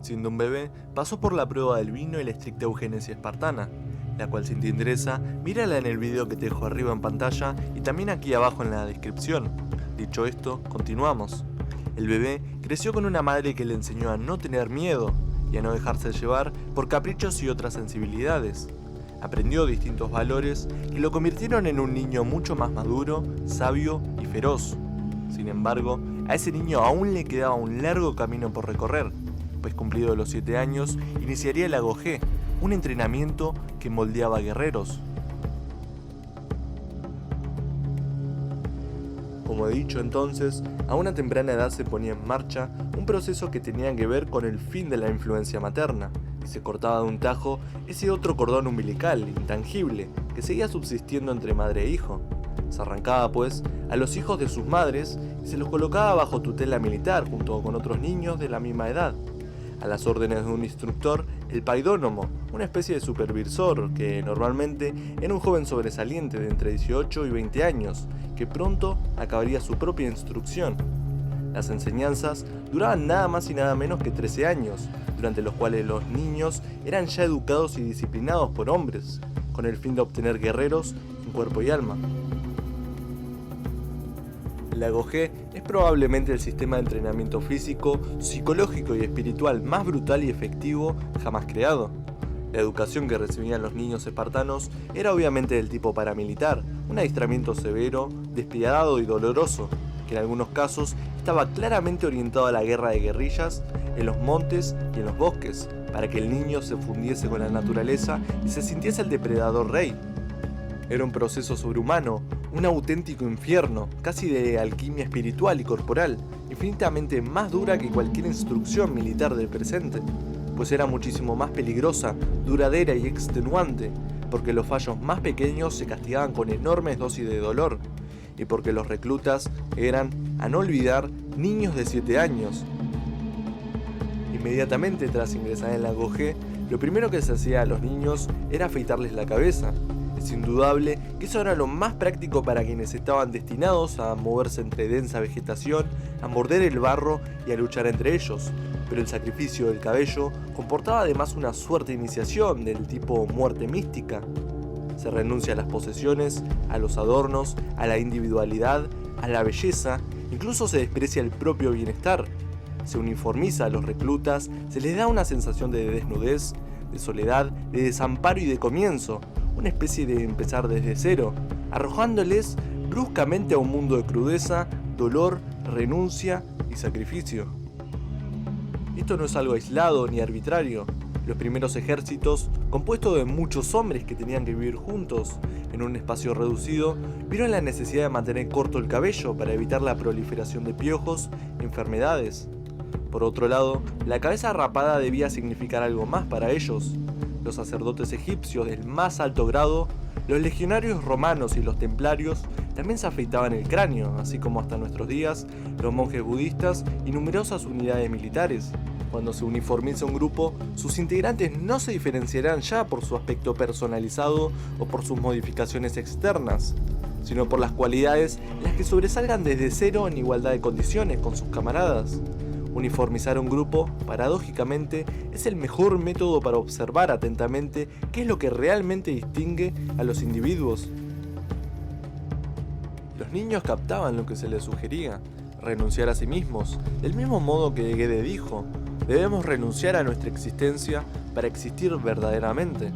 Siendo un bebé, pasó por la prueba del vino y la estricta eugenesia espartana, la cual si te interesa, mírala en el video que te dejo arriba en pantalla y también aquí abajo en la descripción. Dicho esto, continuamos. El bebé creció con una madre que le enseñó a no tener miedo y a no dejarse llevar por caprichos y otras sensibilidades. Aprendió distintos valores que lo convirtieron en un niño mucho más maduro, sabio y feroz. Sin embargo, a ese niño aún le quedaba un largo camino por recorrer, pues cumplidos los 7 años, iniciaría el Agogé, un entrenamiento que moldeaba guerreros. Como he dicho entonces, a una temprana edad se ponía en marcha un proceso que tenía que ver con el fin de la influencia materna, y se cortaba de un tajo ese otro cordón umbilical, intangible, que seguía subsistiendo entre madre e hijo. Se arrancaba, pues, a los hijos de sus madres y se los colocaba bajo tutela militar junto con otros niños de la misma edad, a las órdenes de un instructor, el paidónomo, una especie de supervisor que normalmente era un joven sobresaliente de entre 18 y 20 años, que pronto acabaría su propia instrucción. Las enseñanzas duraban nada más y nada menos que 13 años, durante los cuales los niños eran ya educados y disciplinados por hombres, con el fin de obtener guerreros en cuerpo y alma. El Agogé es probablemente el sistema de entrenamiento físico, psicológico y espiritual más brutal y efectivo jamás creado. La educación que recibían los niños espartanos era obviamente del tipo paramilitar, un adiestramiento severo, despiadado y doloroso, que en algunos casos estaba claramente orientado a la guerra de guerrillas en los montes y en los bosques, para que el niño se fundiese con la naturaleza y se sintiese el depredador rey. Era un proceso sobrehumano, un auténtico infierno, casi de alquimia espiritual y corporal, infinitamente más dura que cualquier instrucción militar del presente, pues era muchísimo más peligrosa, duradera y extenuante, porque los fallos más pequeños se castigaban con enormes dosis de dolor, y porque los reclutas eran, a no olvidar, niños de 7 años. Inmediatamente tras ingresar en la Agogé, lo primero que se hacía a los niños era afeitarles la cabeza. Es indudable que eso era lo más práctico para quienes estaban destinados a moverse entre densa vegetación, a morder el barro y a luchar entre ellos, pero el sacrificio del cabello comportaba además una suerte de iniciación del tipo muerte mística. Se renuncia a las posesiones, a los adornos, a la individualidad, a la belleza, incluso se desprecia el propio bienestar. Se uniformiza a los reclutas, se les da una sensación de desnudez, de soledad, de desamparo y de comienzo, una especie de empezar desde cero, arrojándoles bruscamente a un mundo de crudeza, dolor, renuncia y sacrificio. Esto no es algo aislado ni arbitrario. Los primeros ejércitos, compuestos de muchos hombres que tenían que vivir juntos en un espacio reducido, vieron la necesidad de mantener corto el cabello para evitar la proliferación de piojos y enfermedades. Por otro lado, la cabeza rapada debía significar algo más para ellos. Los sacerdotes egipcios del más alto grado, los legionarios romanos y los templarios también se afeitaban el cráneo, así como hasta nuestros días los monjes budistas y numerosas unidades militares. Cuando se uniformiza un grupo, sus integrantes no se diferenciarán ya por su aspecto personalizado o por sus modificaciones externas, sino por las cualidades en las que sobresalgan desde cero en igualdad de condiciones con sus camaradas. Uniformizar un grupo, paradójicamente, es el mejor método para observar atentamente qué es lo que realmente distingue a los individuos. Los niños captaban lo que se les sugería, renunciar a sí mismos, del mismo modo que Goethe dijo, debemos renunciar a nuestra existencia para existir verdaderamente.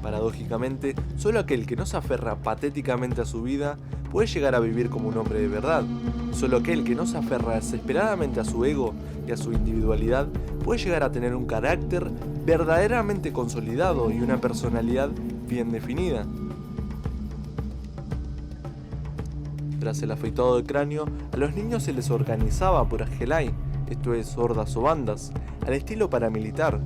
Paradójicamente, solo aquel que no se aferra patéticamente a su vida puede llegar a vivir como un hombre de verdad. Solo aquel que no se aferra desesperadamente a su ego y a su individualidad puede llegar a tener un carácter verdaderamente consolidado y una personalidad bien definida. Tras el afeitado de cráneo, a los niños se les organizaba por agelai, esto es hordas o bandas, al estilo paramilitar.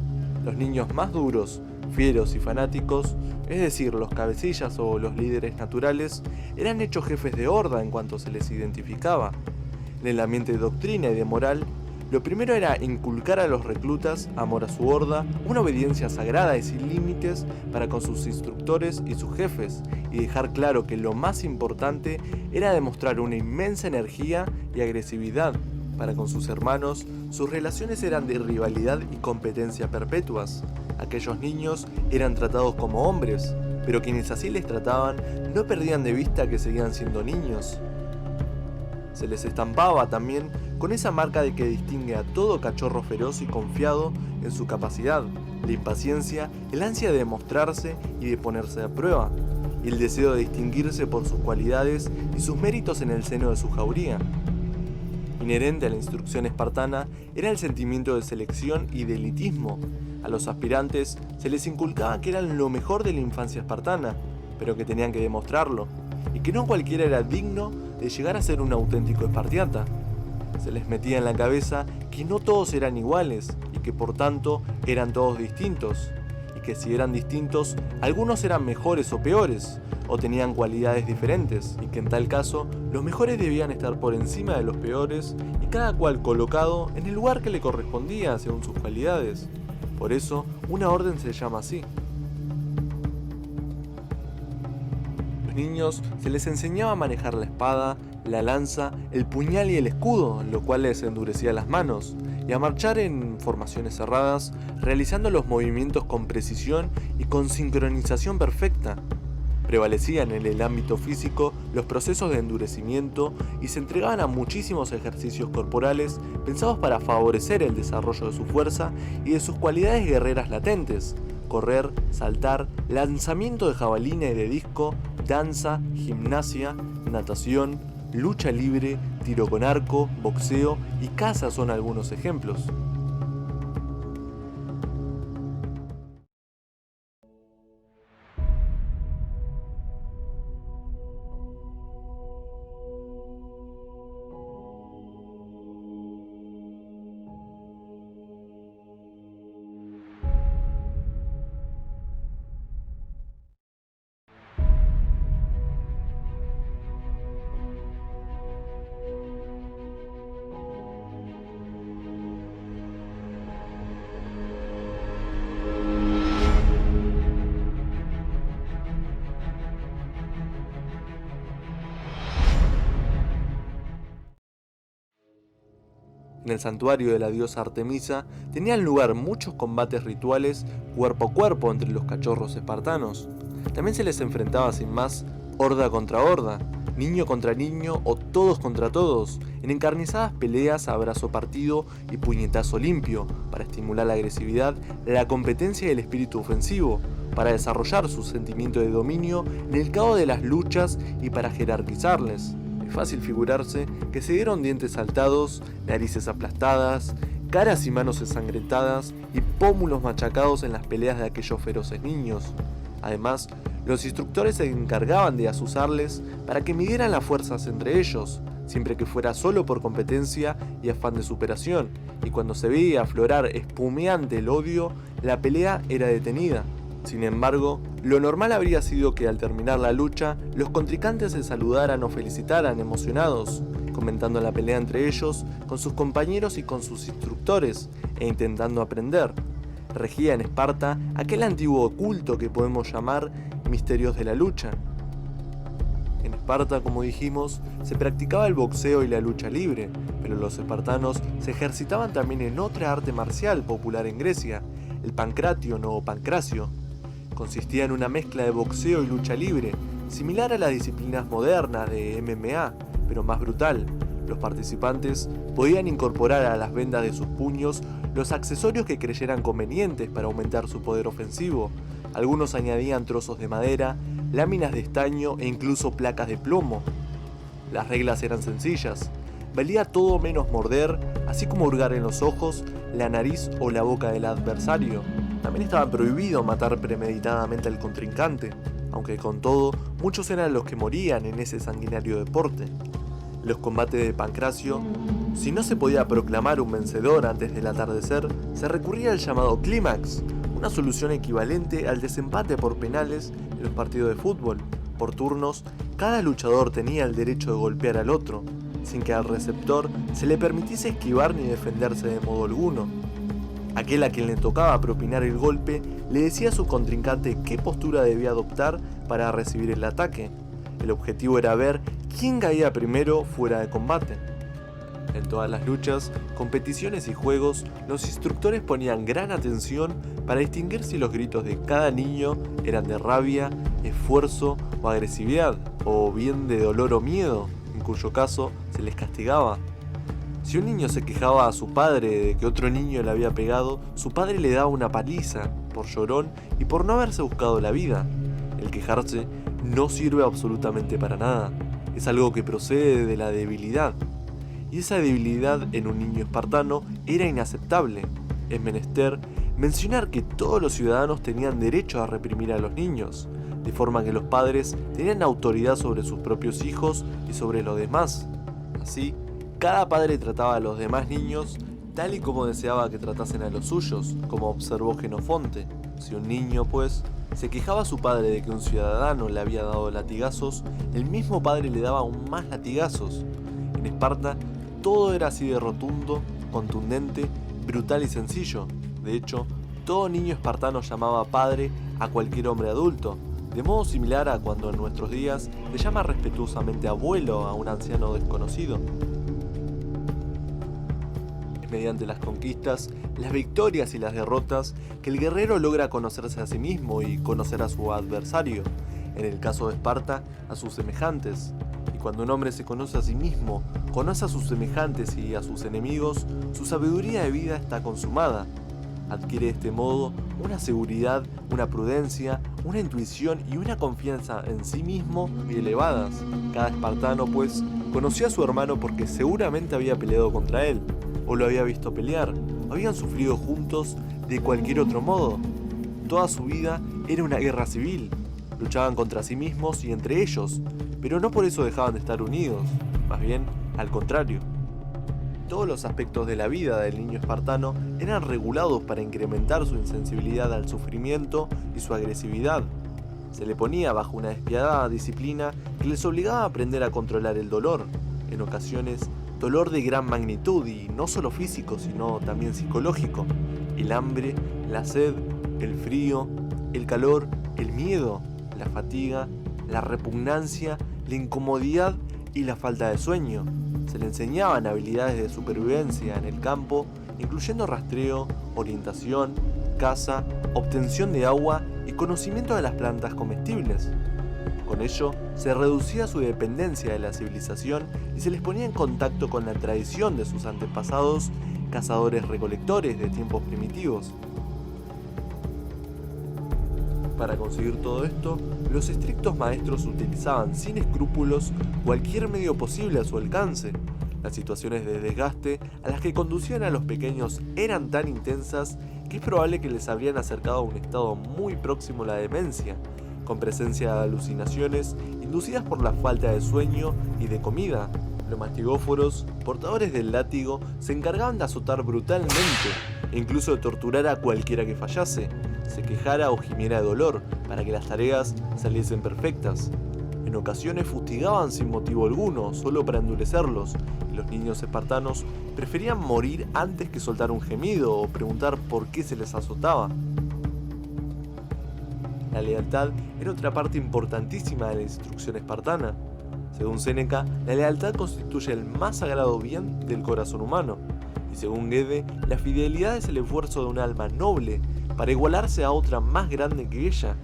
Los niños más duros, fieros y fanáticos, es decir, los cabecillas o los líderes naturales, eran hechos jefes de horda en cuanto se les identificaba. En el ambiente de doctrina y de moral, lo primero era inculcar a los reclutas amor a su horda, una obediencia sagrada y sin límites para con sus instructores y sus jefes, y dejar claro que lo más importante era demostrar una inmensa energía y agresividad, Para con sus hermanos, sus relaciones eran de rivalidad y competencia perpetuas. Aquellos niños eran tratados como hombres, pero quienes así les trataban no perdían de vista que seguían siendo niños. Se les estampaba también con esa marca de que distingue a todo cachorro feroz y confiado en su capacidad, la impaciencia, el ansia de demostrarse y de ponerse a prueba, y el deseo de distinguirse por sus cualidades y sus méritos en el seno de su jauría. Inherente a la instrucción espartana era el sentimiento de selección y de elitismo. A los aspirantes se les inculcaba que eran lo mejor de la infancia espartana, pero que tenían que demostrarlo, y que no cualquiera era digno de llegar a ser un auténtico espartiata. Se les metía en la cabeza que no todos eran iguales, y que por tanto eran todos distintos, y que si eran distintos, algunos eran mejores o peores, o tenían cualidades diferentes, y que en tal caso, los mejores debían estar por encima de los peores, y cada cual colocado en el lugar que le correspondía según sus cualidades. Por eso, una orden se llama así. A los niños se les enseñaba a manejar la espada, la lanza, el puñal y el escudo, lo cual les endurecía las manos, y a marchar en formaciones cerradas, realizando los movimientos con precisión y con sincronización perfecta. Prevalecían en el ámbito físico los procesos de endurecimiento y se entregaban a muchísimos ejercicios corporales pensados para favorecer el desarrollo de su fuerza y de sus cualidades guerreras latentes: correr, saltar, lanzamiento de jabalina y de disco, danza, gimnasia, natación, lucha libre, tiro con arco, boxeo y caza son algunos ejemplos. En el santuario de la diosa Artemisa tenían lugar muchos combates rituales cuerpo a cuerpo entre los cachorros espartanos. También se les enfrentaba sin más horda contra horda, niño contra niño o todos contra todos, en encarnizadas peleas a brazo partido y puñetazo limpio, para estimular la agresividad, la competencia y el espíritu ofensivo, para desarrollar su sentimiento de dominio en el cabo de las luchas y para jerarquizarles. Es fácil figurarse que se dieron dientes saltados, narices aplastadas, caras y manos ensangrentadas y pómulos machacados en las peleas de aquellos feroces niños. Además, los instructores se encargaban de azuzarles para que midieran las fuerzas entre ellos, siempre que fuera solo por competencia y afán de superación, y cuando se veía aflorar espumeante el odio, la pelea era detenida. Sin embargo, lo normal habría sido que al terminar la lucha, los contrincantes se saludaran o felicitaran emocionados, comentando la pelea entre ellos, con sus compañeros y con sus instructores, e intentando aprender. Regía en Esparta aquel antiguo culto que podemos llamar misterios de la lucha. En Esparta, como dijimos, se practicaba el boxeo y la lucha libre, pero los espartanos se ejercitaban también en otra arte marcial popular en Grecia, el pancration o pancracio. Consistía en una mezcla de boxeo y lucha libre, similar a las disciplinas modernas de MMA, pero más brutal. Los participantes podían incorporar a las vendas de sus puños los accesorios que creyeran convenientes para aumentar su poder ofensivo. Algunos añadían trozos de madera, láminas de estaño e incluso placas de plomo. Las reglas eran sencillas. Valía todo menos morder, así como hurgar en los ojos, la nariz o la boca del adversario. También estaba prohibido matar premeditadamente al contrincante, aunque con todo, muchos eran los que morían en ese sanguinario deporte. Los combates de pancracio, si no se podía proclamar un vencedor antes del atardecer, se recurría al llamado clímax, una solución equivalente al desempate por penales en los partidos de fútbol. Por turnos, cada luchador tenía el derecho de golpear al otro, sin que al receptor se le permitiese esquivar ni defenderse de modo alguno. Aquel a quien le tocaba propinar el golpe le decía a su contrincante qué postura debía adoptar para recibir el ataque. El objetivo era ver quién caía primero fuera de combate. En todas las luchas, competiciones y juegos, los instructores ponían gran atención para distinguir si los gritos de cada niño eran de rabia, esfuerzo o agresividad, o bien de dolor o miedo, en cuyo caso se les castigaba. Si un niño se quejaba a su padre de que otro niño le había pegado, su padre le daba una paliza, por llorón y por no haberse buscado la vida. El quejarse no sirve absolutamente para nada, es algo que procede de la debilidad. Y esa debilidad en un niño espartano era inaceptable. Es menester mencionar que todos los ciudadanos tenían derecho a reprimir a los niños, de forma que los padres tenían autoridad sobre sus propios hijos y sobre los demás. Así, cada padre trataba a los demás niños tal y como deseaba que tratasen a los suyos, como observó Jenofonte. Si un niño, pues, se quejaba a su padre de que un ciudadano le había dado latigazos, el mismo padre le daba aún más latigazos. En Esparta, todo era así de rotundo, contundente, brutal y sencillo. De hecho, todo niño espartano llamaba padre a cualquier hombre adulto, de modo similar a cuando en nuestros días se llama respetuosamente abuelo a un anciano desconocido. Es mediante las conquistas, las victorias y las derrotas que el guerrero logra conocerse a sí mismo y conocer a su adversario, en el caso de Esparta, a sus semejantes. Y cuando un hombre se conoce a sí mismo, conoce a sus semejantes y a sus enemigos, su sabiduría de vida está consumada. Adquiere de este modo una seguridad, una prudencia, una intuición y una confianza en sí mismo muy elevadas. Cada espartano, pues, conocía a su hermano porque seguramente había peleado contra él, o lo había visto pelear, o habían sufrido juntos de cualquier otro modo. Toda su vida era una guerra civil. Luchaban contra sí mismos y entre ellos, pero no por eso dejaban de estar unidos, más bien al contrario. Todos los aspectos de la vida del niño espartano eran regulados para incrementar su insensibilidad al sufrimiento y su agresividad. Se le ponía bajo una despiadada disciplina que les obligaba a aprender a controlar el dolor, en ocasiones dolor de gran magnitud y no solo físico sino también psicológico, el hambre, la sed, el frío, el calor, el miedo, la fatiga, la repugnancia, la incomodidad y la falta de sueño. Se le enseñaban habilidades de supervivencia en el campo, incluyendo rastreo, orientación, caza, obtención de agua y conocimiento de las plantas comestibles. Con ello, se reducía su dependencia de la civilización y se les ponía en contacto con la tradición de sus antepasados, cazadores-recolectores de tiempos primitivos. Para conseguir todo esto, los estrictos maestros utilizaban sin escrúpulos cualquier medio posible a su alcance. Las situaciones de desgaste a las que conducían a los pequeños eran tan intensas que es probable que les habrían acercado a un estado muy próximo a la demencia, con presencia de alucinaciones inducidas por la falta de sueño y de comida. Los mastigóforos, portadores del látigo, se encargaban de azotar brutalmente e incluso de torturar a cualquiera que fallase, se quejara o gimiera de dolor, para que las tareas saliesen perfectas. En ocasiones fustigaban sin motivo alguno, solo para endurecerlos, y los niños espartanos preferían morir antes que soltar un gemido o preguntar por qué se les azotaba. La lealtad era otra parte importantísima de la instrucción espartana. Según Séneca, la lealtad constituye el más sagrado bien del corazón humano, y según Guede, la fidelidad es el esfuerzo de un alma noble para igualarse a otra más grande que ella.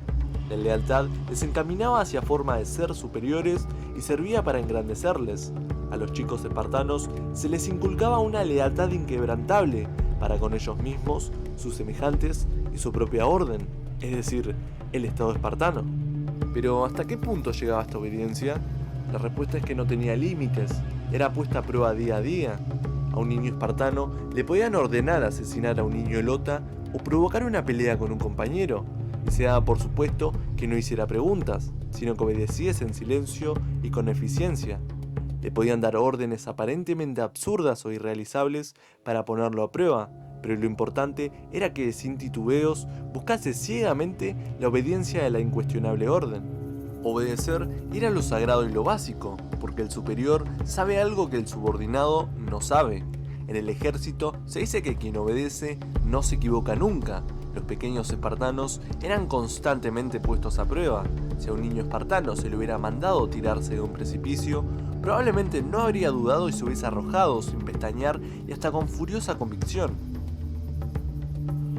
La lealtad les encaminaba hacia formas de ser superiores y servía para engrandecerles. A los chicos espartanos se les inculcaba una lealtad inquebrantable para con ellos mismos, sus semejantes y su propia orden, es decir, el Estado espartano. Pero ¿hasta qué punto llegaba esta obediencia? La respuesta es que no tenía límites, era puesta a prueba día a día. A un niño espartano le podían ordenar asesinar a un niño elota o provocar una pelea con un compañero, y se daba por supuesto que no hiciera preguntas, sino que obedeciese en silencio y con eficiencia. Le podían dar órdenes aparentemente absurdas o irrealizables para ponerlo a prueba, pero lo importante era que sin titubeos buscase ciegamente la obediencia de la incuestionable orden. Obedecer era lo sagrado y lo básico, porque el superior sabe algo que el subordinado no sabe. En el ejército se dice que quien obedece no se equivoca nunca. Los pequeños espartanos eran constantemente puestos a prueba. Si a un niño espartano se le hubiera mandado tirarse de un precipicio, probablemente no habría dudado y se hubiese arrojado sin pestañear y hasta con furiosa convicción.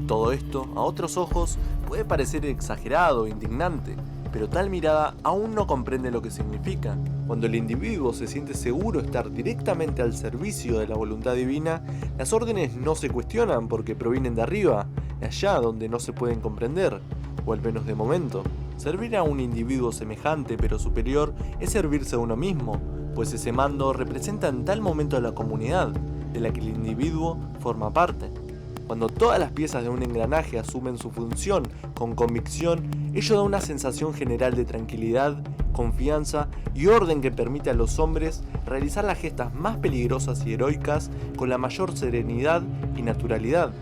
Todo esto, a otros ojos, puede parecer exagerado e indignante, pero tal mirada aún no comprende lo que significa. Cuando el individuo se siente seguro de estar directamente al servicio de la voluntad divina, las órdenes no se cuestionan porque provienen de arriba, de allá donde no se pueden comprender, o al menos de momento. Servir a un individuo semejante pero superior es servirse a uno mismo, pues ese mando representa en tal momento a la comunidad, de la que el individuo forma parte. Cuando todas las piezas de un engranaje asumen su función con convicción, ello da una sensación general de tranquilidad, confianza y orden que permite a los hombres realizar las gestas más peligrosas y heroicas con la mayor serenidad y naturalidad.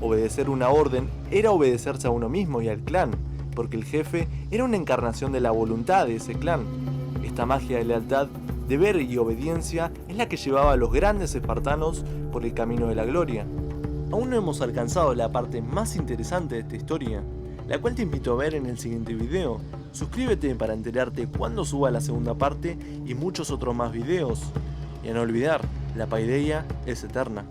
Obedecer una orden era obedecerse a uno mismo y al clan, porque el jefe era una encarnación de la voluntad de ese clan. Esta magia de lealtad, deber y obediencia es la que llevaba a los grandes espartanos por el camino de la gloria. Aún no hemos alcanzado la parte más interesante de esta historia, la cual te invito a ver en el siguiente video. Suscríbete para enterarte cuando suba la segunda parte y muchos otros más videos. Y a no olvidar, la paideia es eterna.